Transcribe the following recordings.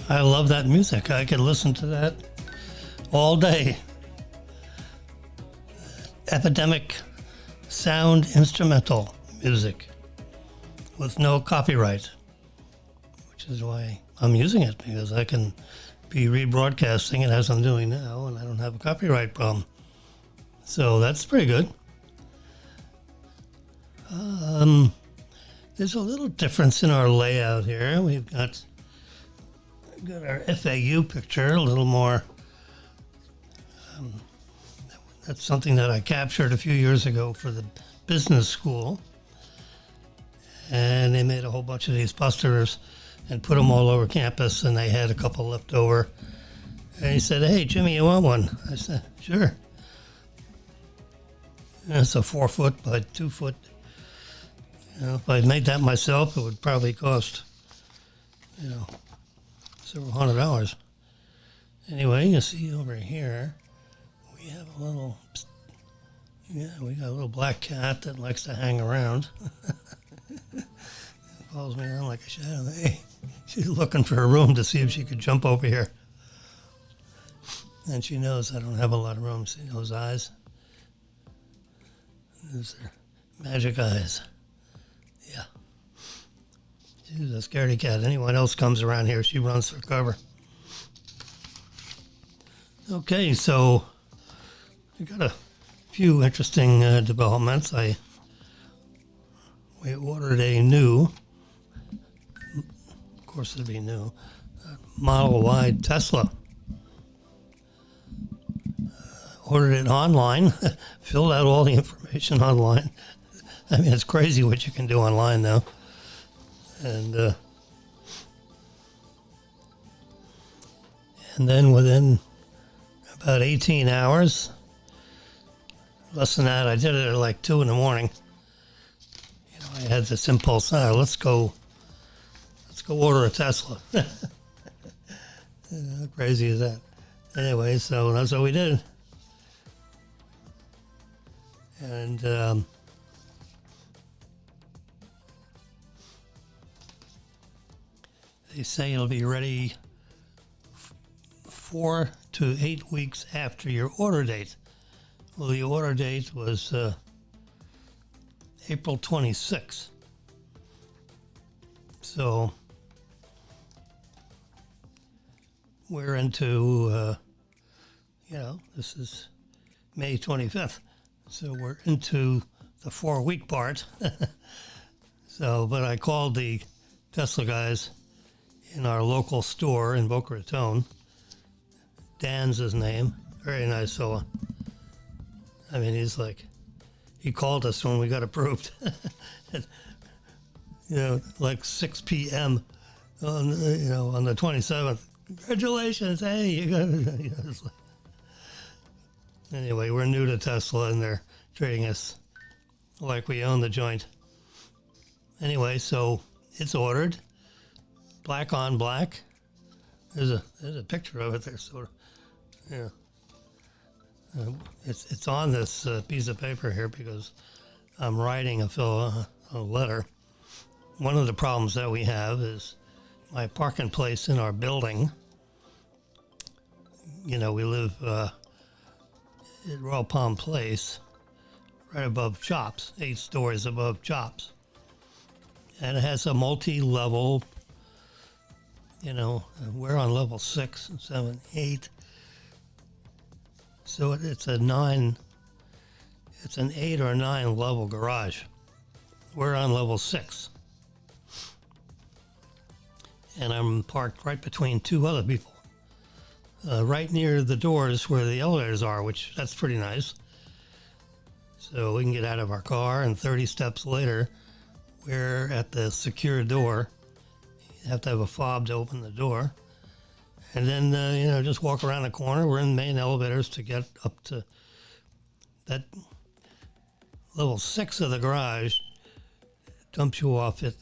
I love that music. I could listen to that all day. Epidemic sound instrumental music with no copyright, which is why I'm using it, because I can be rebroadcasting it as I'm doing now, and I don't have a copyright problem. So that's pretty good. There's a little difference in our layout here. We've got our FAU picture, a little more. That's something that I captured a few years ago for the business school. And they made a whole bunch of these posters and put them all over campus, and they had a couple left over. And he said, "Hey, Jimmy, you want one?" I said, "Sure." And it's a 4 foot by 2 foot. If I made that myself, it would probably cost, several $100. Anyway, you see over here, we have a little, we got a little black cat that likes to hang around. Follows me around like a shadow. Hey, she's looking for a room to see if she could jump over here. And she knows I don't have a lot of room. See those eyes? Those are magic eyes. Yeah. She's a scaredy cat. Anyone else comes around here, she runs for cover. Okay, so we got a few interesting developments. We ordered a new, of course it'd be new, Model Y Tesla. Ordered it online, filled out all the information online. I mean, it's crazy what you can do online now. And then within about 18 hours, less than that, I did it at like 2 in the morning. I had this impulse, let's go order a Tesla. How crazy is that? Anyway, so that's what we did. And they say it'll be ready 4 to 8 weeks after your order date. Well, the order date was April 26th. So we're into, this is May 25th. So we're into the 4-week part. But I called the Tesla guys in our local store in Boca Raton. Dan's his name. Very nice fella. I mean, he called us when we got approved. Like 6 p.m. on the 27th. Congratulations. Hey, you got Anyway, we're new to Tesla, and they're treating us like we own the joint. Anyway, so it's ordered. Black on black. There's a picture of it there, sort of. Yeah. It's on this piece of paper here because I'm writing a letter. One of the problems that we have is my parking place in our building. We live at Royal Palm Place, right above Chops, 8 stories above Chops. And it has a multi-level, we're on level 6 and 7, 8. So it's an 8 or 9 level garage. We're on level 6. And I'm parked right between 2 other people. Right near the doors where the elevators are, which that's pretty nice. So we can get out of our car, and 30 steps later, we're at the secure door. You have to have a fob to open the door. And then, just walk around the corner. We're in the main elevators to get up to that level 6 of the garage. Dumps you off at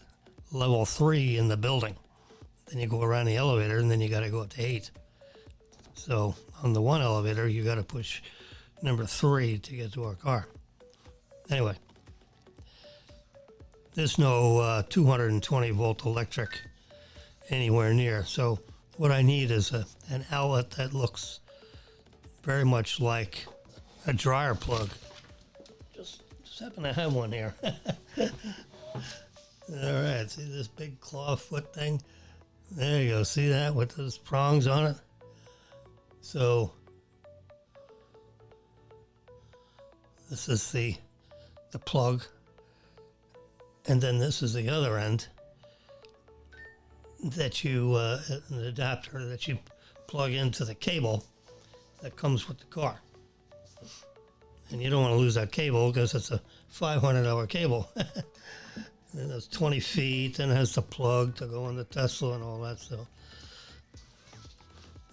level 3 in the building. Then you go around the elevator, and then you got to go up to 8. So on the one elevator, you got to push number 3 to get to our car. Anyway, there's no 220 volt electric anywhere near. So what I need is an outlet that looks very much like a dryer plug. Just happen to have one here. All right, see this big claw foot thing? There you go, see that with those prongs on it? So this is the plug, and then this is the other end that you, an adapter that you plug into the cable that comes with the car. And you don't want to lose that cable because it's a $500 cable. And it's 20 feet and has the plug to go in the Tesla and all that stuff.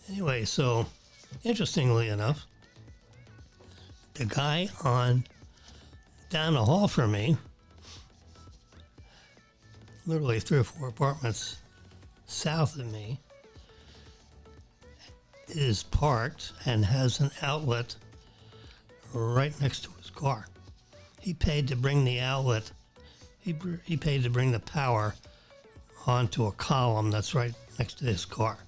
Anyway, so interestingly enough, the guy on down the hall from me, literally 3 or 4 apartments south of me, is parked and has an outlet right next to his car. He paid to bring the outlet, he paid to bring the power onto a column that's right next to his car.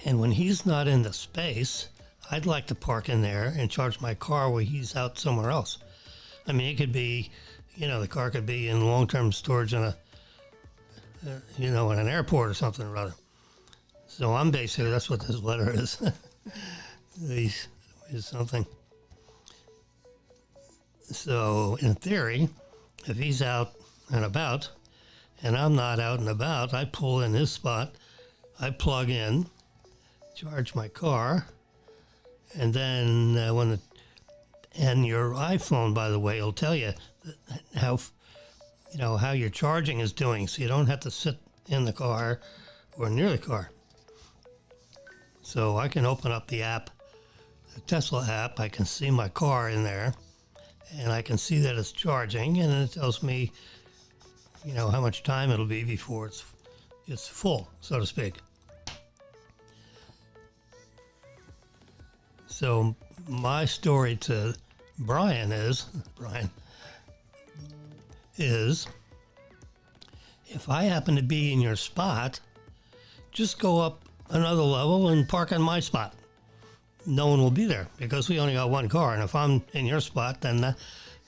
And when he's not in the space, I'd like to park in there and charge my car where he's out somewhere else. I mean, it could be, the car could be in long-term storage in in an airport or something or other. So I'm basically, that's what this letter is. Is something. So in theory, if he's out and about and I'm not out and about, I pull in his spot, I plug in, charge my car, and then and your iPhone, by the way, will tell you how your charging is doing, so you don't have to sit in the car or near the car. So I can open up the app, the Tesla app, I can see my car in there, and I can see that it's charging, and it tells me, how much time it'll be before it's full, so to speak. So my story to Brian is, if I happen to be in your spot, just go up another level and park in my spot. No one will be there because we only got one car. And if I'm in your spot, then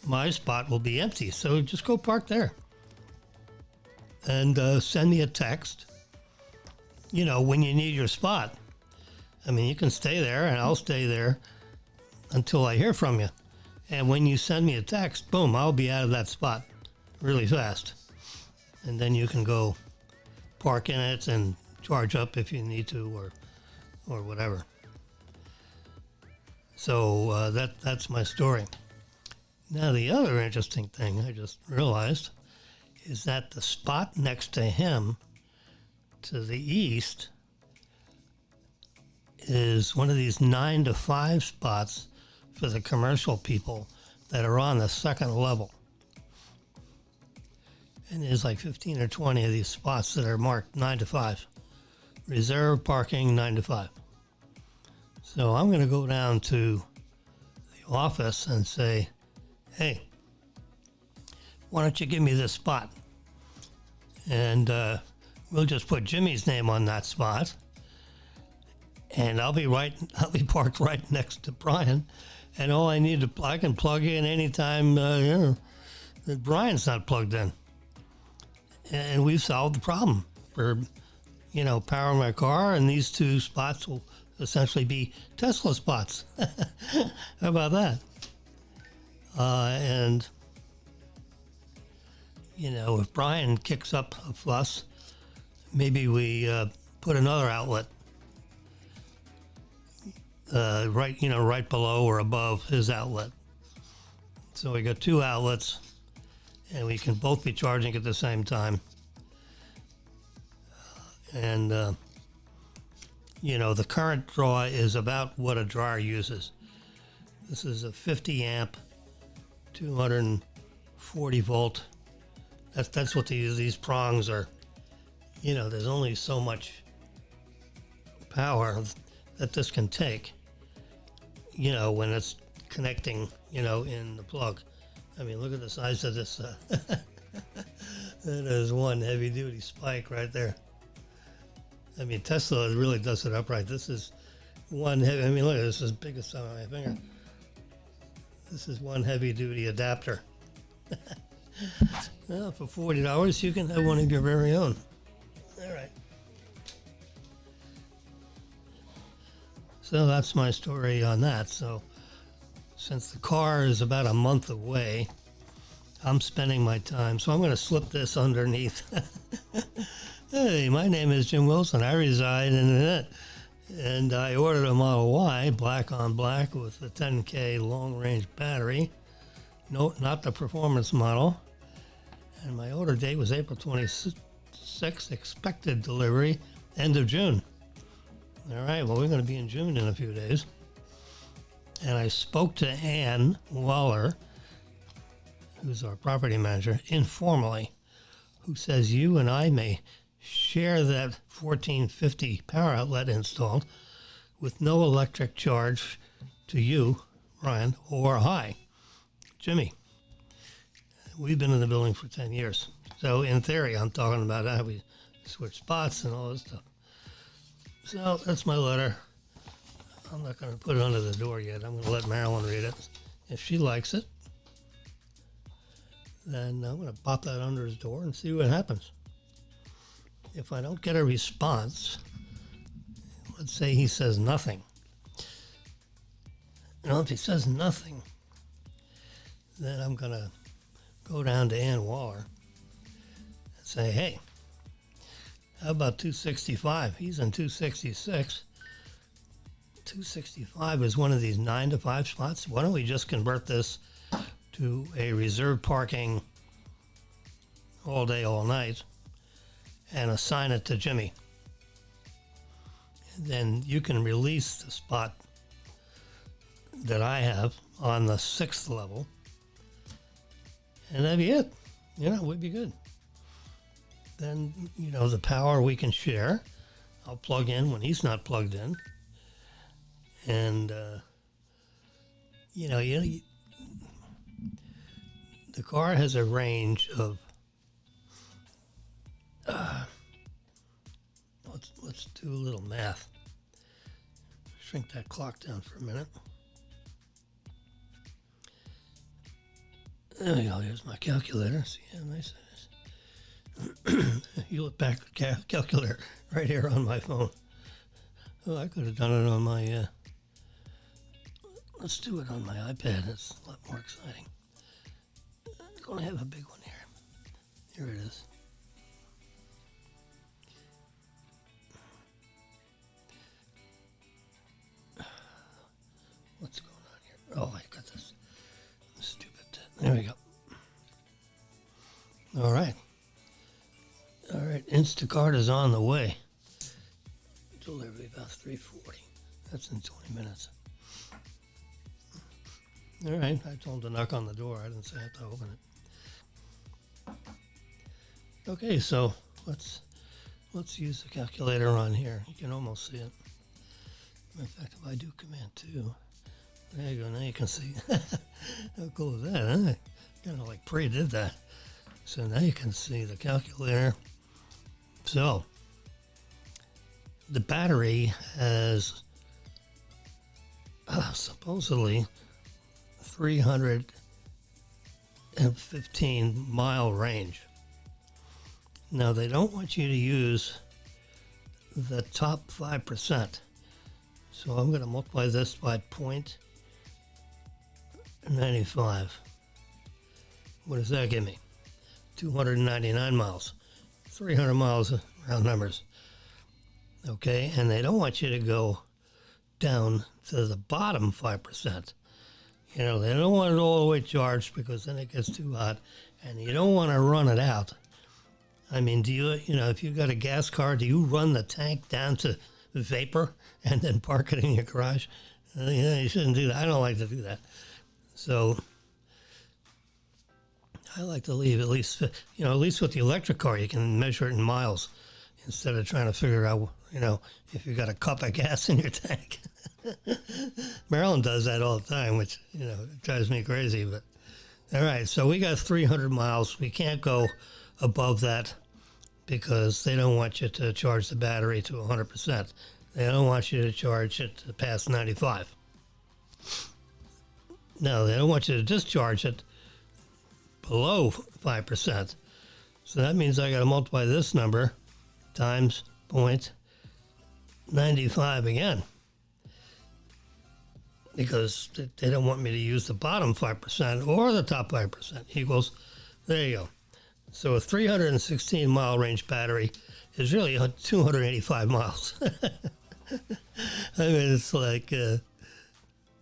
my spot will be empty. So just go park there. And send me a text, when you need your spot. I mean, you can stay there and I'll stay there until I hear from you. And when you send me a text, boom, I'll be out of that spot really fast. And then you can go park in it and charge up if you need to or whatever. So that's my story. Now, the other interesting thing I just realized is that the spot next to him to the east is one of these 9 to 5 spots for the commercial people that are on the second level. And there's like 15 or 20 of these spots that are marked 9 to 5. Reserve parking 9 to 5. So I'm going to go down to the office and say, hey, why don't you give me this spot? And we'll just put Jimmy's name on that spot. And I'll be parked right next to Brian. And all I need I can plug in anytime, that Brian's not plugged in. And we've solved the problem for, powering my car. And these 2 spots will essentially be Tesla spots. How about that? And, if Brian kicks up a fuss, maybe we put another outlet right below or above his outlet. So we got 2 outlets, and we can both be charging at the same time. And, the current draw is about what a dryer uses. This is a 50 amp, 240 volt. That's what these prongs are. There's only so much power that this can take, when it's connecting, in the plug. I mean, look at the size of this. That is one heavy duty spike right there. I mean, Tesla really does it upright. This is one heavy, I mean, look, this is as big as on my finger. This is one heavy-duty adapter. Well, for $40, you can have one of your very own. All right. So that's my story on that. So since the car is about a month away, I'm spending my time. So I'm going to slip this underneath. Hey, my name is Jim Wilson. I reside in it. And I ordered a Model Y, black on black, with a 10K long-range battery. No, not the performance model. And my order date was April 26th, expected delivery, end of June. All right, well, we're going to be in June in a few days. And I spoke to Ann Waller, who's our property manager, informally, who says you and I may share that 1450 power outlet installed with no electric charge to you, Brian, or I, Jimmy. We've been in the building for 10 years. So in theory, I'm talking about how we switch spots and all this stuff. So that's my letter. I'm not going to put it under the door yet. I'm going to let Marilyn read it. If she likes it, then I'm going to pop that under his door and see what happens. If I don't get a response, let's say he says nothing. You know, if he says nothing, then I'm going to go down to Ann Waller and say, hey, how about 265? He's in 266. 265 is one of these 9 to 5 spots. Why don't we just convert this to a reserved parking all day, all night, and assign it to Jimmy? And then you can release the spot that I have on the 6th level, and that'd be it. You know, it would be good. Then, you know, the power we can share. I'll plug in when he's not plugged in. And, the car has a range of, let's do a little math. Shrink that clock down for a minute. There we go. Here's my calculator. See how nice it is. You look back at the calculator right here on my phone. Oh, I could have done it on my, let's do it on my iPad. It's a lot more exciting. I'm going to have a big one here. Here it is. What's going on here? Oh, I got this stupid. There we go. All right. All right. Instacart is on the way. Delivery about 3:40. That's in 20 minutes. All right. I told him to knock on the door. I didn't say I have to open it. Okay, so let's use the calculator on here. You can almost see it. In fact, if I do Command 2, there you go. Now you can see. How cool is that, huh? Kind of like pre-did that. So now you can see the calculator. So the battery has supposedly 315 mile range. Now they don't want you to use the top 5%. So I'm going to multiply this by 0.95. What does that give me? 299 miles. 300 miles round numbers. Okay, and they don't want you to go down to the bottom 5%. You know, they don't want it all the way charged because then it gets too hot, and you don't want to run it out. I mean, do you know, if you've got a gas car, do you run the tank down to vapor and then park it in your garage? You shouldn't do that. I don't like to do that. So I like to leave at least with the electric car, you can measure it in miles instead of trying to figure out, if you got a cup of gas in your tank. Marilyn does that all the time, which, it drives me crazy. But all right, so we got 300 miles. We can't go above that because they don't want you to charge the battery to 100%. They don't want you to charge it to past 95. No, they don't want you to discharge it below 5%. So that means I got to multiply this number times 0.95 again, because they don't want me to use the bottom 5% or the top 5%. Equals, there you go. So a 316 mile range battery is really 285 miles. I mean, it's like, you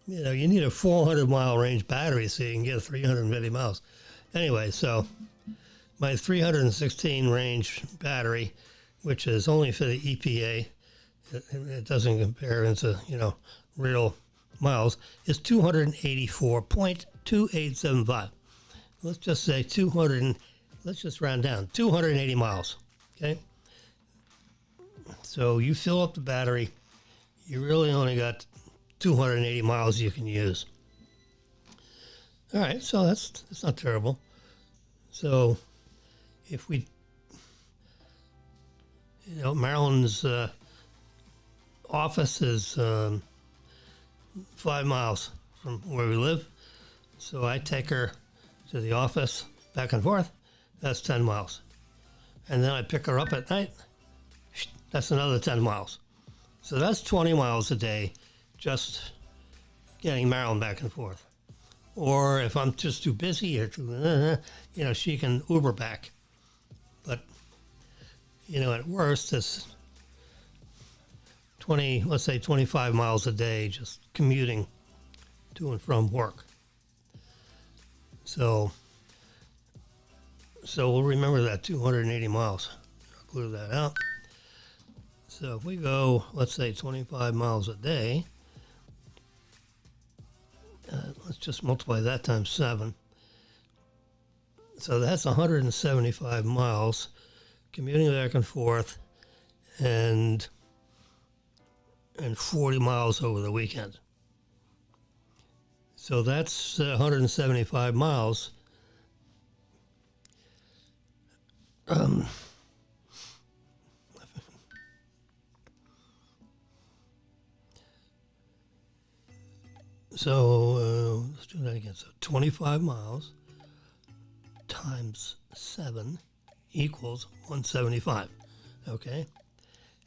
need a 400 mile range battery so you can get 350 miles. Anyway, so my 316 range battery, which is only for the EPA, it doesn't compare into, real miles, is 284.2875. Let's just say let's just round down, 280 miles, okay? So you fill up the battery, you really only got 280 miles you can use. All right, so that's not terrible. So if we, Marilyn's office is 5 miles from where we live. So I take her to the office back and forth. That's 10 miles. And then I pick her up at night. That's another 10 miles. So that's 20 miles a day just getting Marilyn back and forth. Or if I'm just too busy or too, she can Uber back. But, at worst, it's 25 miles a day just commuting to and from work. So we'll remember that 280 miles. I'll clear that out. So if we go, let's say 25 miles a day, let's just multiply that times 7. So that's 175 miles commuting back and forth, and 40 miles over the weekend. So that's 175 miles. So let's do that again. So 25 miles times 7 equals 175. Okay?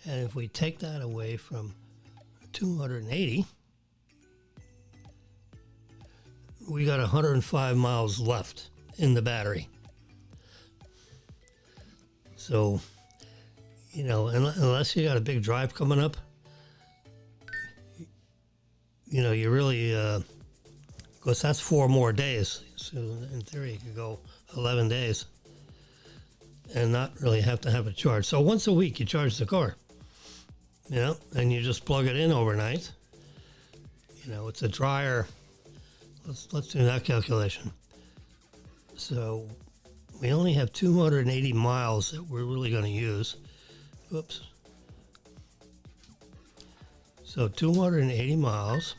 And if we take that away from 280, we got 105 miles left in the battery. So, unless you got a big drive coming up, you really, because that's 4 more days. So in theory, you could go 11 days and not really have to have a charge. So once a week, you charge the car, and you just plug it in overnight. It's a dryer. Let's do that calculation. So we only have 280 miles that we're really going to use. Oops. So 280 miles.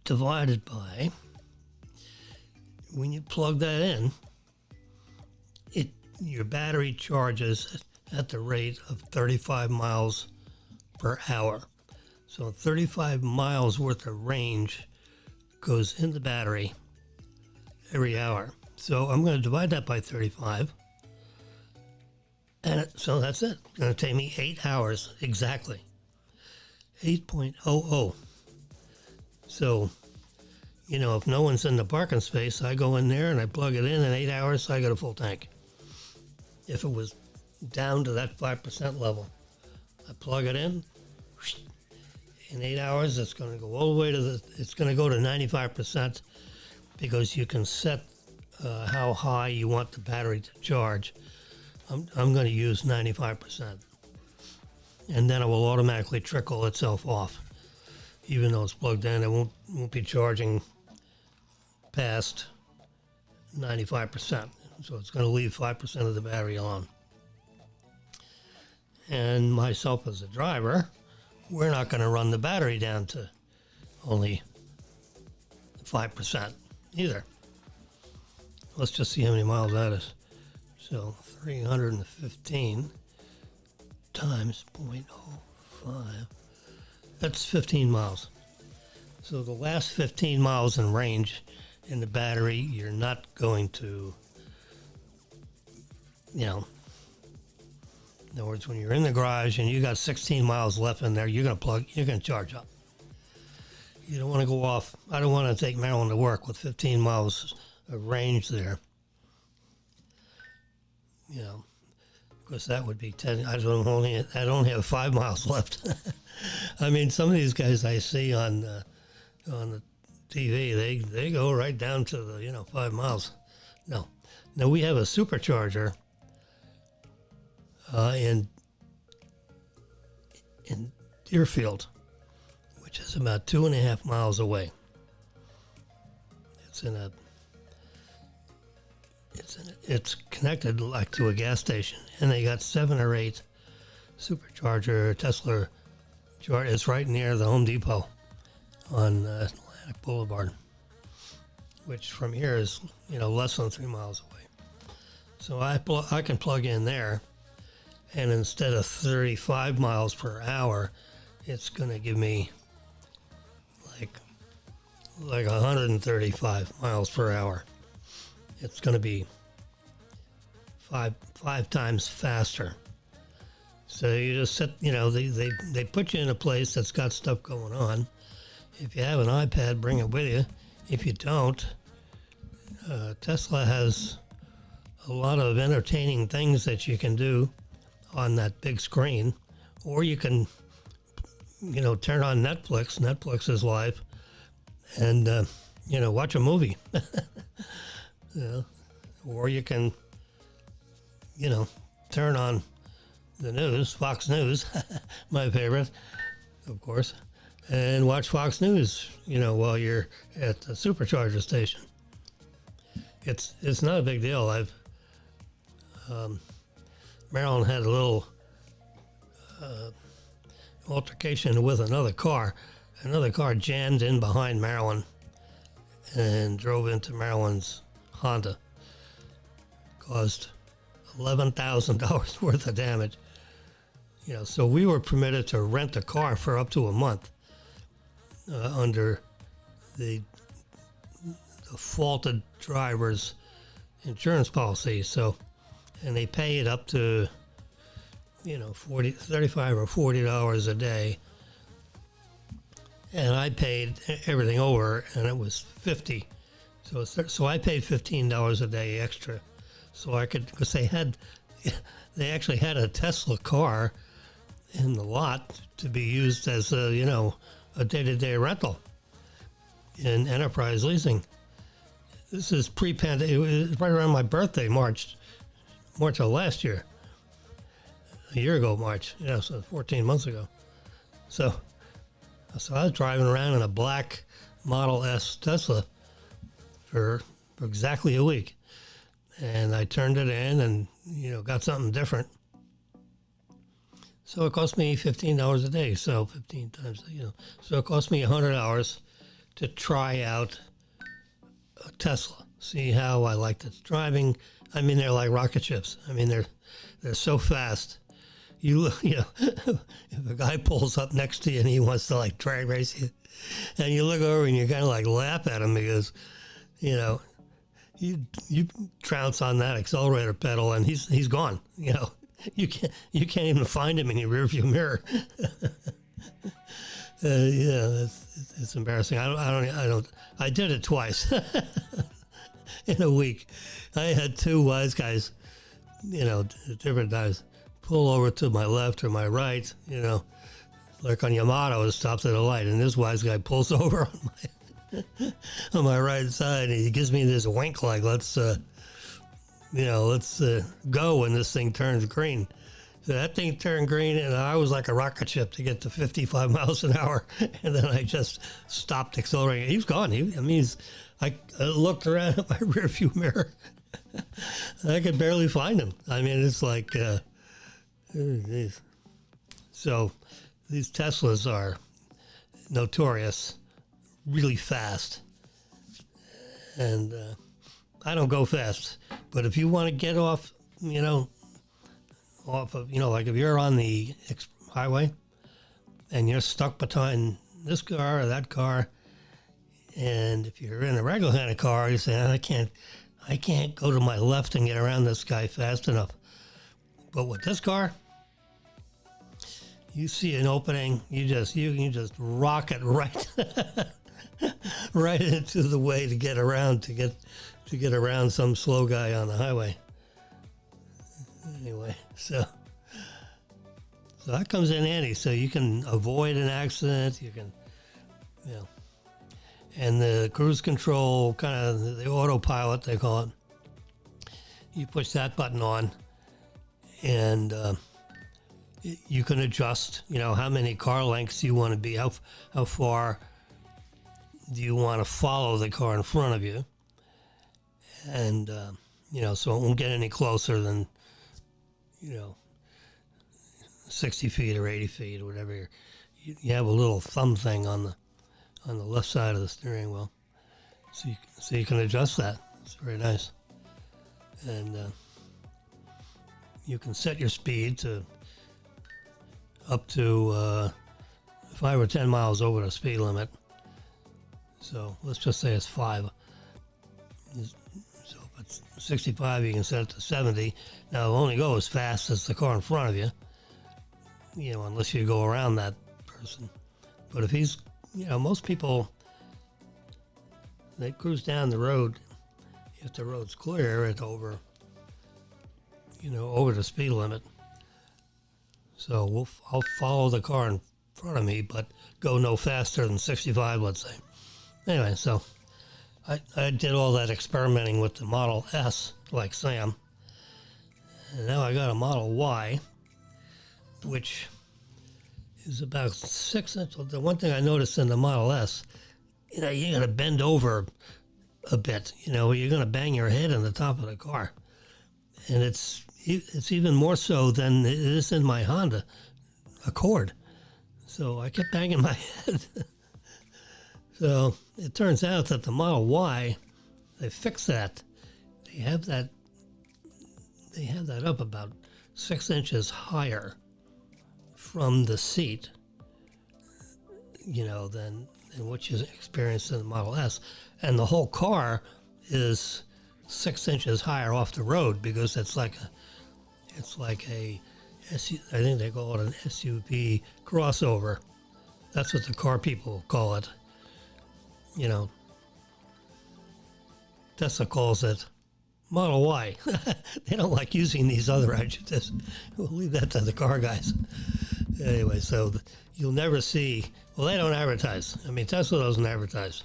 Divided by, when you plug that in, your battery charges at the rate of 35 miles per hour. So 35 miles worth of range goes in the battery every hour. So I'm going to divide that by 35. And so that's it. It's going to take me 8 hours exactly. 8.00. So, if no one's in the parking space, I go in there and I plug it in 8 hours, I got a full tank. If it was down to that 5% level, I plug it in 8 hours, it's going to go all the way to it's going to go to 95%, because you can set how high you want the battery to charge. I'm going to use 95%. And then it will automatically trickle itself off. Even though it's plugged in, it won't be charging past 95%. So it's going to leave 5% of the battery on. And myself as a driver we're not going to run the battery down to only 5% either. Let's just see how many miles that is. So 315 times 0.05, that's 15 miles. So the last 15 miles in range in the battery, you're not going to, in other words, when you're in the garage and you got 16 miles left in there, you're going to charge up. You don't want to go off. I don't want to take Marilyn to work with 15 miles of range there. Because that would be 10. I only have 5 miles left. I mean, some of these guys I see on the TV, they go right down to the 5 miles. No, we have a supercharger in Deerfield, which is about 2.5 miles away. It's connected like to a gas station, and they got 7 or 8 supercharger Tesla. It's right near the Home Depot on Atlantic Boulevard, which from here is less than 3 miles away. So I can plug in there, and instead of 35 miles per hour, it's going to give me like 135 miles per hour. It's going to be five times faster. So you just sit, they put you in a place that's got stuff going on. If you have an iPad, bring it with you. If you don't, Tesla has a lot of entertaining things that you can do on that big screen, or you can, turn on Netflix. Netflix is live, and watch a movie. Or you can, turn on the news, Fox News, my favorite, of course, and watch Fox News, while you're at the supercharger station. It's not a big deal. Marilyn had a little altercation with another car. Another car jammed in behind Marilyn and drove into Marilyn's Honda. Caused $11,000 worth of damage. So we were permitted to rent a car for up to a month under the faulted driver's insurance policy. So, and they pay it up to, $35 or $40 a day. And I paid everything over, and it was $50. So I paid $15 a day extra, so I could, because they actually had a Tesla car in the lot to be used as a day-to-day rental in enterprise leasing. This is pre-pandemic. It was right around my birthday, March of last year. A year ago, March. So 14 months ago. So I was driving around in a black Model S Tesla for exactly a week. And I turned it in and, got something different. So it cost me $15 a day. So 15 times, so it cost me $100 to try out a Tesla, see how I liked its driving. I mean, they're like rocket ships. I mean, they're so fast. If a guy pulls up next to you and he wants to drag race you, and you look over and you kind of laugh at him because, you trounce on that accelerator pedal and he's gone. You can't even find him in your rearview mirror. It's embarrassing. I did it twice in a week. I had 2 wise guys, at different times, pull over to my left or my right, like on Yamato, it stops at a light, and this wise guy pulls over on my right side, and he gives me this wink like, let's go when this thing turns green. So that thing turned green, and I was like a rocket ship to get to 55 miles an hour, and then I just stopped accelerating. He was gone. I looked around at my rearview mirror. I could barely find him. I mean, it's like, so these Teslas are notorious, really fast. And I don't go fast, but if you want to get off, off of, like if you're on the highway and you're stuck between this car or that car, and if you're in a regular kind of car, you say, I can't go to my left and get around this guy fast enough. But with this car, you see an opening, you can just rock it right right into the way to get around around some slow guy on the highway. Anyway, so that comes in handy. So you can avoid an accident. You can, and the cruise control, kind of the autopilot they call it. You push that button on, and you can adjust. How many car lengths you want to be. How far do you want to follow the car in front of you? And, so it won't get any closer than, 60 feet or 80 feet or whatever. You have a little thumb thing on the left side of the steering wheel. So you can adjust that. It's very nice. And you can set your speed to up to 5 or 10 miles over the speed limit. So let's just say it's 5. So if it's 65, you can set it to 70. Now it'll only go as fast as the car in front of you, unless you go around that person. But if he's, most people, they cruise down the road. If the road's clear, it's over, over the speed limit. So I'll follow the car in front of me, but go no faster than 65, let's say. Anyway, so I did all that experimenting with the Model S, like Sam. And now I got a Model Y, which is about 6 inches. The one thing I noticed in the Model S, you got to bend over a bit. You're going to bang your head on the top of the car. And it's even more so than it is in my Honda Accord. So I kept banging my head. So it turns out that the Model Y, they fixed that. They have that up about 6 inches higher from the seat, than what you experienced in the Model S. And the whole car is 6 inches higher off the road because it's like a I think they call it an SUV crossover. That's what the car people call it. Tesla calls it Model Y. They don't like using these other adjectives. We'll leave that to the car guys. Anyway, so you'll never see. Well, they don't advertise. Tesla doesn't advertise.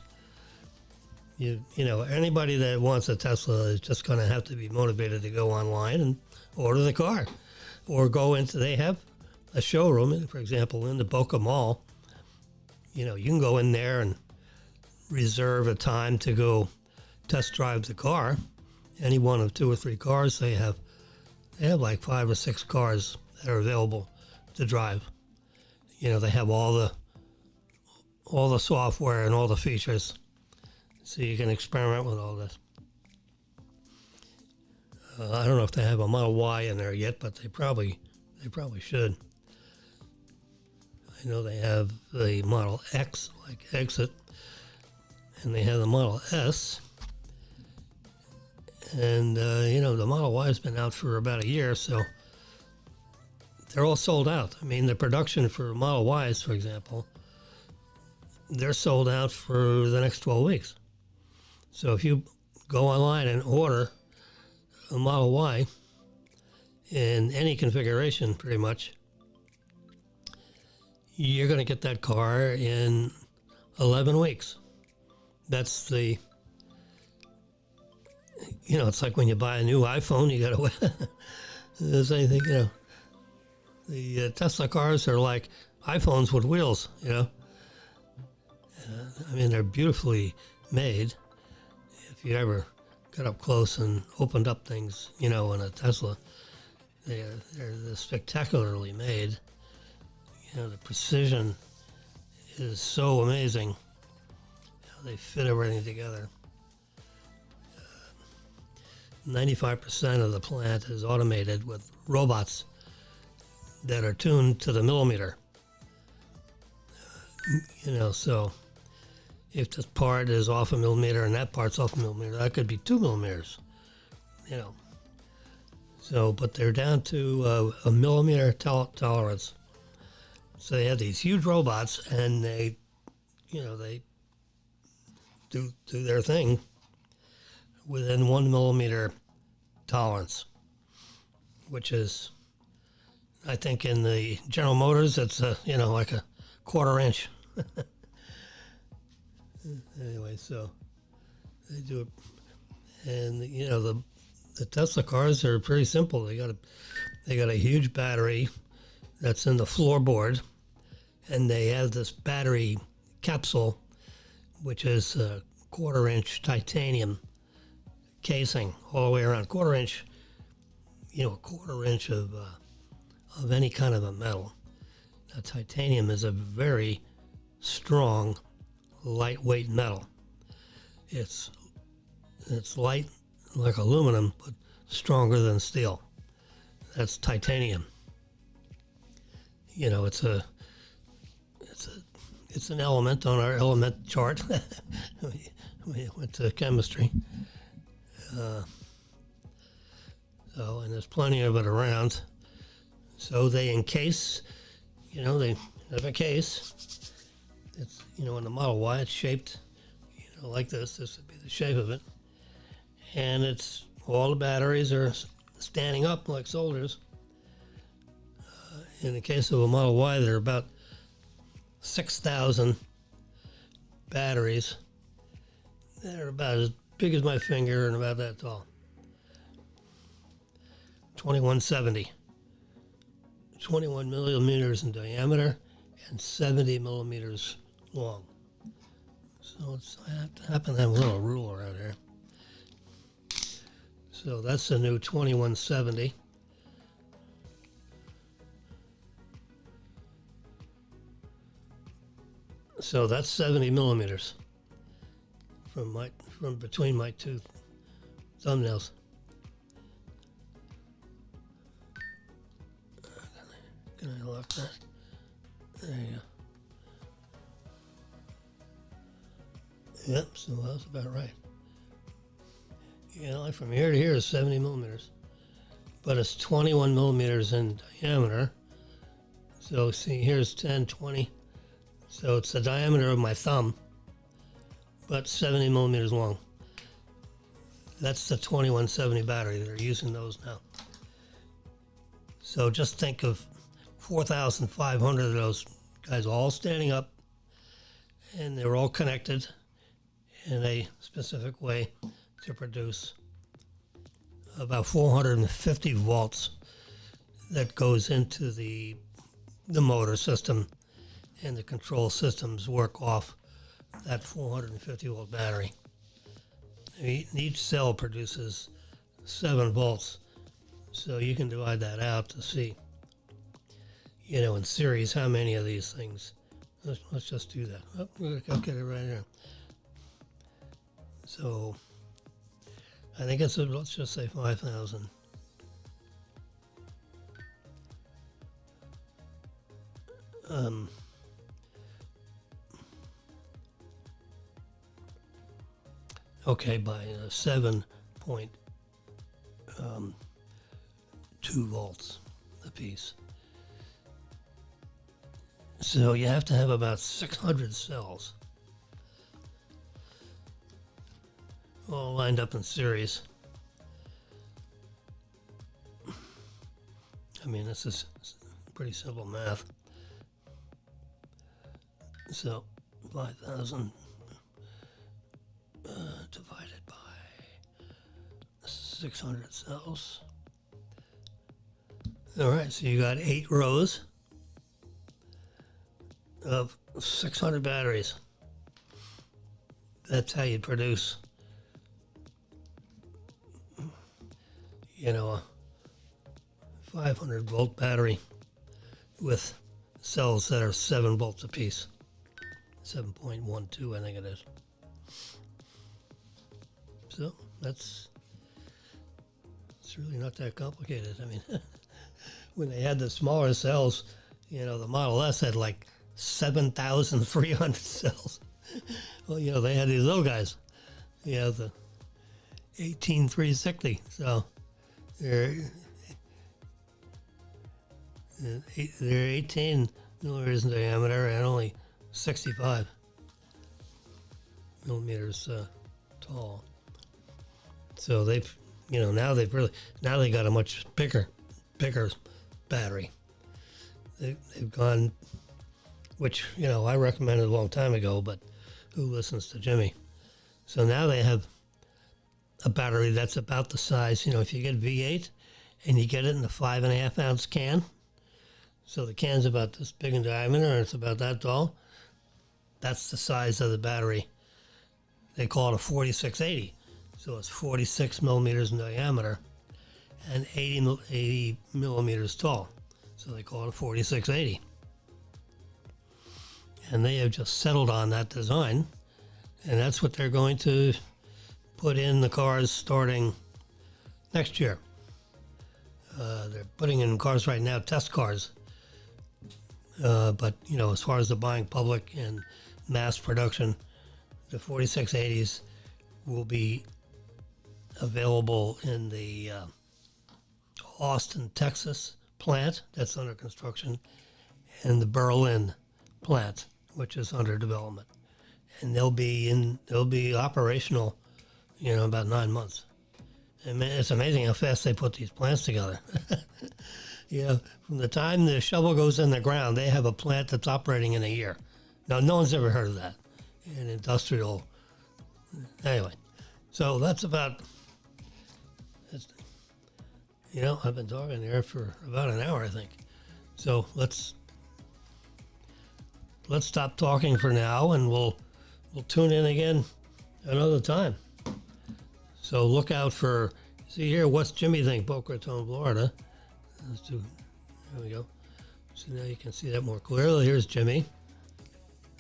Anybody that wants a Tesla is just going to have to be motivated to go online and order the car, or they have a showroom, for example, in the Boca Mall. You can go in there and reserve a time to go test drive the car. Any one of 2 or 3 cars they have like 5 or 6 cars that are available to drive. They have all the software and all the features, so you can experiment with all this. I don't know if they have a Model Y in there yet, but they probably should. I know they have the Model X, like Exit, and they have the Model S. And, the Model Y has been out for about a year, so they're all sold out. The production for Model Ys, for example, they're sold out for the next 12 weeks. So if you go online and order a Model Y in any configuration, pretty much, you're going to get that car in 11 weeks. That's it's like when you buy a new iPhone, you got to wait. The same thing, The Tesla cars are like iPhones with wheels, they're beautifully made. If you ever got up close and opened up things, in a Tesla, they're spectacularly made. the precision is so amazing. How they fit everything together. 95% of the plant is automated with robots that are tuned to the millimeter. So if this part is off a millimeter and that part's off a millimeter, that could be 2 millimeters. So, but they're down to a millimeter tolerance. So they have these huge robots, and they do their thing within 1 millimeter tolerance, which is, I think, in the General Motors, it's like a 1/4 inch. Anyway, so they do it, and the Tesla cars are pretty simple. They got a huge battery that's in the floorboard, and they have this battery capsule, which is a 1/4 inch titanium casing all the way around. 1/4 inch, a 1/4 inch of any kind of a metal. Now, titanium is a very strong, lightweight metal. It's light like aluminum, but stronger than steel. That's titanium. It's an element on our element chart. We went to chemistry. And there's plenty of it around. So they encase, they have a case. It's, in the Model Y, it's shaped, like this. This would be the shape of it. And all the batteries are standing up like soldiers. In the case of a Model Y, there are about 6,000 batteries. They're about as big as my finger and about that tall. 2170. 21 millimeters in diameter and 70 millimeters long. So I happen to have a little ruler out here. So that's the new 2170. So that's 70 millimeters from between my two thumbnails. Can I lock that? There you go. Yep, so that's about right. Like from here to here is 70 millimeters, but it's 21 millimeters in diameter. So see, here's 10, 20. So it's the diameter of my thumb, but 70 millimeters long. That's the 2170 battery. They're using those now. So just think of 4,500 of those guys all standing up, and they're all connected in a specific way to produce about 450 volts that goes into the motor system, and the control systems work off that 450 volt battery. Each cell produces 7 volts, so you can divide that out to see, in series, how many of these things. Let's just do that. Oh, we're going to get it right here. So I think let's just say 5,000. Okay, by 7.2 volts a piece. So you have to have about 600 cells all lined up in series. I mean, this is pretty simple math. So 5,000 divided by 600 cells. All right, so you got 8 rows of 600 batteries. That's how you produce, a 500 volt battery with cells that are 7 volts apiece. 7.12, I think it is. So it's really not that complicated. I mean, when they had the smaller cells, the Model S had like 7,300 cells. Well, they had these little guys, the 18360. So they're 18 millimeters in diameter and only 65 millimeters tall. So they've, now they got a much bigger battery. They've gone, which, I recommended a long time ago, but who listens to JimmY? So now they have a battery that's about the size, if you get V8 and you get it in a 5.5 ounce can. So the can's about this big in diameter and it's about that tall. That's the size of the battery. They call it a 4680. So it's 46 millimeters in diameter and 80 millimeters tall. So they call it a 4680. And they have just settled on that design. And that's what they're going to put in the cars starting next year. They're putting in cars right now, test cars. But, as far as the buying public and mass production, the 4680s will be available in the Austin, Texas plant that's under construction and the Berlin plant, which is under development. And they'll be operational, about 9 months. And it's amazing how fast they put these plants together. From the time the shovel goes in the ground, they have a plant that's operating in a year. Now, no one's ever heard of that in industrial. Anyway, so that's about. I've been talking there for about an hour, I think. So let's stop talking for now, and we'll tune in again another time. So look out for. See here, what's JimmY think? Boca Raton, Florida. There we go. So now you can see that more clearly. Here's JimmY.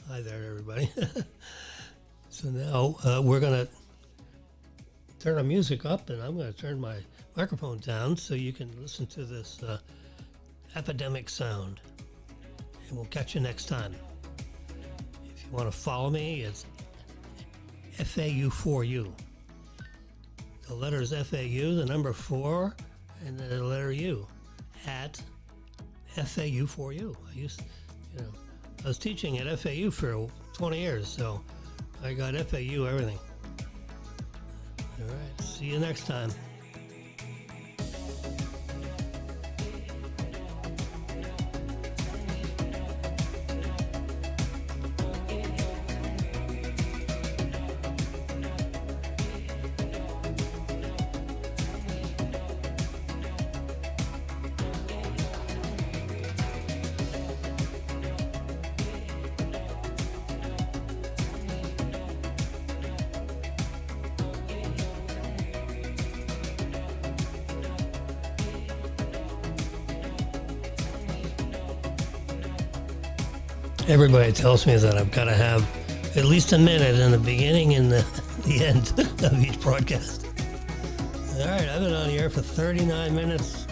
Hi there, everybody. So now we're going to turn our music up, and I'm going to turn my microphone down so you can listen to this epidemic sound. And we'll catch you next time. If you want to follow me, it's FAU4U. The letter is FAU, the number 4, and the letter U. At FAU4U. I was teaching at FAU for 20 years, so I got FAU everything. All right, see you next time. Everybody tells me that I've got to have at least a minute in the beginning and the end of each broadcast. All right, I've been on the air for 39 minutes.